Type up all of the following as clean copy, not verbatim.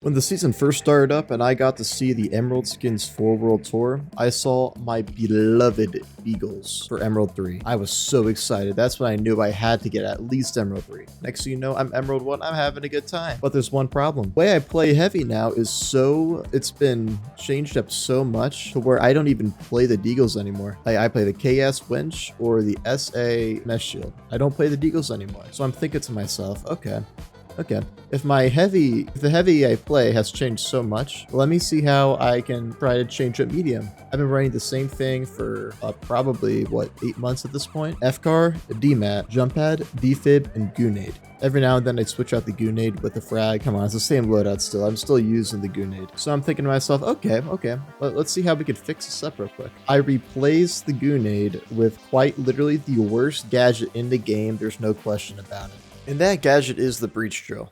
When the season first started up and I got to see the Emerald Skins 4 World Tour, I saw my beloved Beagles for Emerald 3. I was so excited. That's when I knew I had to get at least Emerald 3. Next thing you know, I'm Emerald 1, I'm having a good time. But there's one problem. The way I play Heavy now is it's been changed up so much to where I don't even play the Deagles anymore. I play the KS Winch or the SA Mesh Shield. I don't play the Deagles anymore. So I'm thinking to myself, okay, if the heavy I play has changed so much, let me see how I can try to change up medium. I've been running the same thing for probably, 8 months at this point. FCAR, DMAT, Jump Pad, Defib, and Goonade. Every now and then I switch out the Goonade with the frag. Come on, it's the same loadout still. I'm still using the Goonade. So I'm thinking to myself, okay, let's see how we could fix this up real quick. I replaced the Goonade with quite literally the worst gadget in the game. There's no question about it. And that gadget is the breach drill.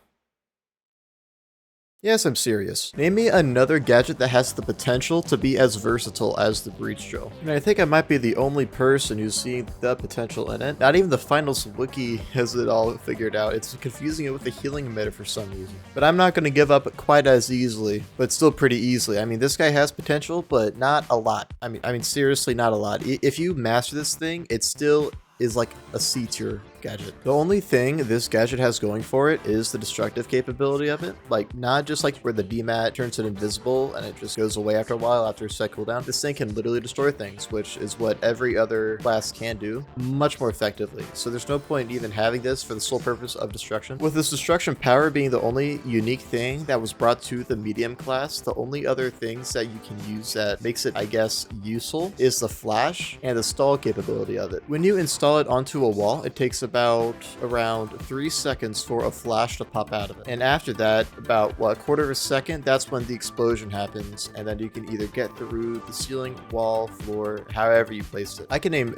Yes, I'm serious. Name me another gadget that has the potential to be as versatile as the breach drill. And I think I might be the only person who's seeing the potential in it. Not even the finals wiki has it all figured out. It's confusing it with the healing emitter for some reason. But I'm not going to give up quite as easily, but still pretty easily. I mean, this guy has potential, but not a lot. I mean, seriously, not a lot. If you master this thing, it still is like a C tier gadget. The only thing this gadget has going for it is the destructive capability of it. Like, not just like where the DMAT turns it invisible and it just goes away after a while after a set cooldown. This thing can literally destroy things, which is what every other class can do much more effectively. So there's no point in even having this for the sole purpose of destruction. With this destruction power being the only unique thing that was brought to the medium class, the only other things that you can use that makes it, I guess, useful is the flash and the stall capability of it. When you install it onto a wall, it takes around 3 seconds for a flash to pop out of it. And after that, about a quarter of a second, that's when the explosion happens, and then you can either get through the ceiling, wall, floor, however you placed it. I can name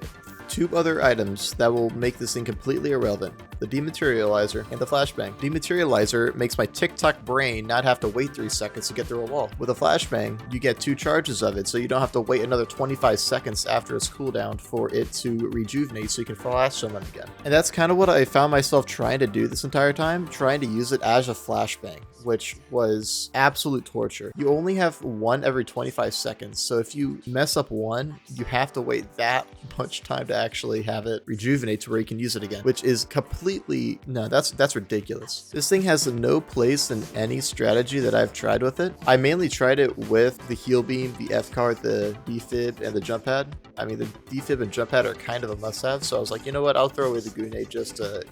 2 other items that will make this thing completely irrelevant: the dematerializer and the flashbang. Dematerializer makes my TikTok brain not have to wait 3 seconds to get through a wall. With a flashbang, you get 2 charges of it, so you don't have to wait another 25 seconds after its cooldown for it to rejuvenate so you can flash someone again. And that's kind of what I found myself trying to do this entire time, trying to use it as a flashbang, which was absolute torture. You only have one every 25 seconds, so if you mess up one, you have to wait that much time to actually have it rejuvenate to where you can use it again, which is completely, no, that's ridiculous. This thing has no place in any strategy that I've tried with it. I mainly tried it with the heal beam, the F card, the defib, and the jump pad. I mean, the defib and jump pad are kind of a must-have, so I was like, you know what, I'll throw away the Goonade just to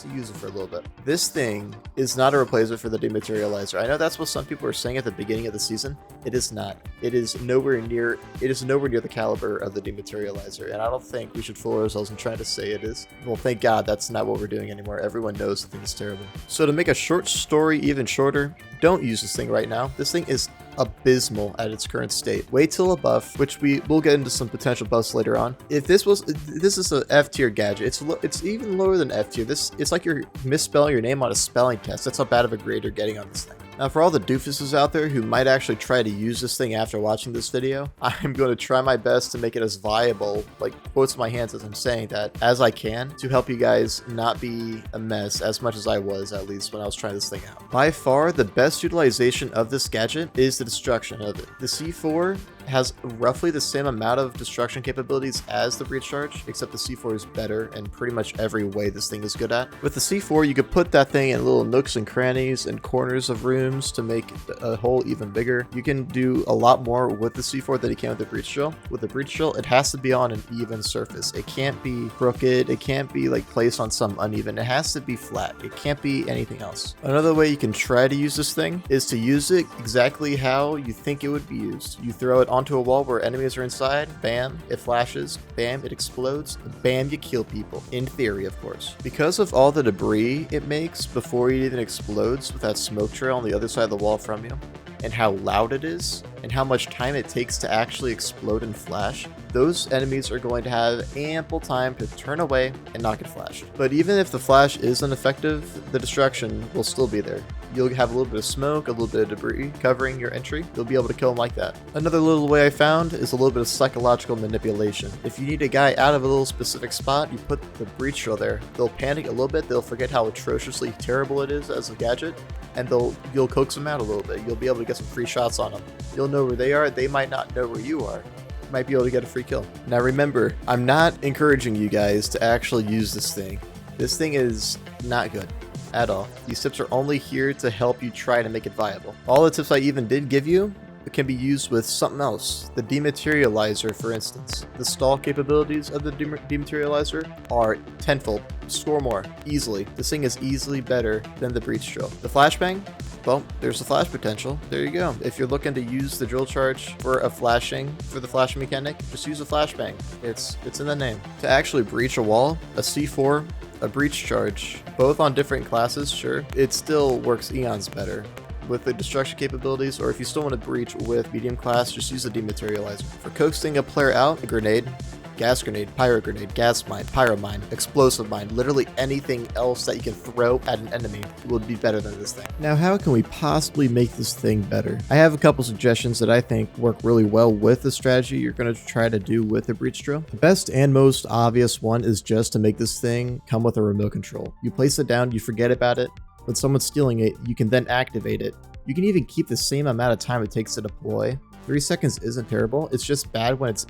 use it for a little bit. This thing is not a replacement for the dematerializer. I know that's what some people were saying at the beginning of the season. It is not. It is nowhere near the caliber of the dematerializer, and I don't think we should fool ourselves in trying to say it is. Well, thank God that's not what we're doing anymore. Everyone knows the thing is terrible. So to make a short story even shorter, don't use this thing right now. This thing is abysmal at its current state. Wait till a buff, which we will get into some potential buffs later on. If this is a F tier gadget, it's even lower than F tier. It's like you're misspelling your name on a spelling test. That's how bad of a grade you're getting on this thing. Now, for all the doofuses out there who might actually try to use this thing after watching this video, I'm going to try my best to make it as viable, like quotes in my hands as I'm saying that, as I can, to help you guys not be a mess as much as I was, at least when I was trying this thing out. By far, the best utilization of this gadget is the destruction of it. The C4 has roughly the same amount of destruction capabilities as the breach charge, except the C4 is better in pretty much every way this thing is good at. With the C4, you could put that thing in little nooks and crannies and corners of rooms to make a hole even bigger. You can do a lot more with the C4 than you can with the breach drill. With the breach drill, it has to be on an even surface. It can't be crooked. It can't be like placed on some uneven. It has to be flat. It can't be anything else. Another way you can try to use this thing is to use it exactly how you think it would be used. You throw it onto a wall where enemies are inside, bam, it flashes, bam, it explodes, bam, you kill people. In theory, of course. Because of all the debris it makes before it even explodes with that smoke trail on the other side of the wall from you, and how loud it is, and how much time it takes to actually explode and flash, those enemies are going to have ample time to turn away and not get flashed. But even if the flash isn't effective, the distraction will still be there. You'll have a little bit of smoke, a little bit of debris covering your entry. You'll be able to kill them like that. Another little way I found is a little bit of psychological manipulation. If you need a guy out of a little specific spot, you put the breach drill there. They'll panic a little bit, they'll forget how atrociously terrible it is as a gadget, and you'll coax them out a little bit. You'll be able to get some free shots on them. You'll know where they are, they might not know where you are. You might be able to get a free kill. Now remember, I'm not encouraging you guys to actually use this thing. This thing is not good at all. These tips are only here to help you try to make it viable. All the tips I even did give you can be used with something else. The dematerializer, for instance. The stall capabilities of the dematerializer are tenfold. Score more easily. This thing is easily better than the breach drill. The flashbang, well, there's the flash potential. There you go. If you're looking to use the drill charge for the flashing mechanic, just use a flashbang. It's in the name. To actually breach a wall, a C4, a breach charge, both on different classes, sure, it still works eons better with the destruction capabilities, or if you still want to breach with medium class, just use the dematerializer. For coaxing a player out, a grenade, gas grenade, pyro grenade, gas mine, pyro mine, explosive mine, literally anything else that you can throw at an enemy would be better than this thing. Now, how can we possibly make this thing better? I have a couple suggestions that I think work really well with the strategy you're going to try to do with the breach drill. The best and most obvious one is just to make this thing come with a remote control. You place it down, you forget about it. When someone's stealing it, you can then activate it. You can even keep the same amount of time it takes to deploy. 3 seconds isn't terrible, it's just bad when it's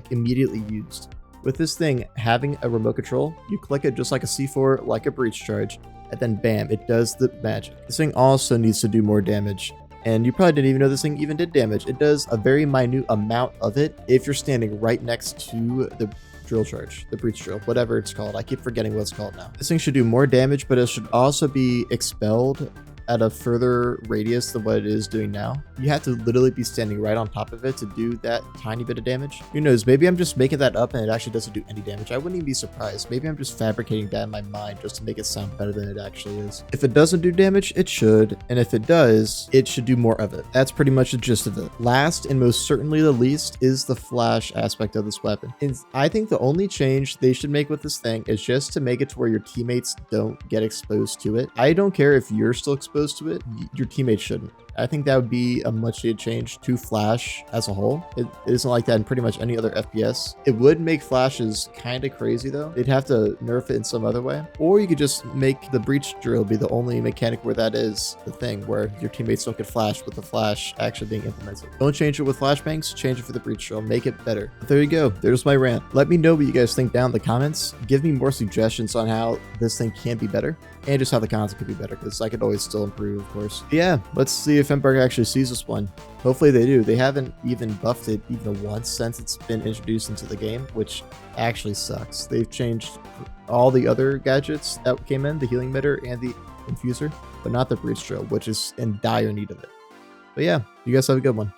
immediately used. With this thing, having a remote control, you click it just like a C4, like a breach charge, and then bam, it does the magic. This thing also needs to do more damage, and you probably didn't even know this thing even did damage. It does a very minute amount of it if you're standing right next to the drill charge, the breach drill, whatever it's called. I keep forgetting what it's called now. This thing should do more damage, but it should also be expelled at a further radius than what it is doing now. You have to literally be standing right on top of it to do that tiny bit of damage. Who knows, maybe I'm just making that up and it actually doesn't do any damage. I wouldn't even be surprised. Maybe I'm just fabricating that in my mind just to make it sound better than it actually is. If it doesn't do damage, it should, and if it does, it should do more of it. That's pretty much the gist of it. Last and most certainly the least is the flash aspect of this weapon. And I think the only change they should make with this thing is just to make it to where your teammates don't get exposed to it. I don't care if you're still exposed to it, your teammates shouldn't. I think that would be a much needed change to Flash as a whole. It isn't like that in pretty much any other FPS. It would make flashes kind of crazy though. They'd have to nerf it in some other way. Or you could just make the breach drill be the only mechanic where that is the thing, where your teammates don't get flashed with the flash actually being implemented. Don't change it with flashbangs, change it for the breach drill, make it better. But there you go, there's my rant. Let me know what you guys think down in the comments. Give me more suggestions on how this thing can be better, and just how the content could be better, because I could always still improve, of course. But yeah, let's see if Embark actually sees this one. Hopefully they do. They haven't even buffed it even once since it's been introduced into the game, which actually sucks. They've changed all the other gadgets that came in, the healing emitter and the infuser, but not the breach drill, which is in dire need of it. But yeah, you guys have a good one.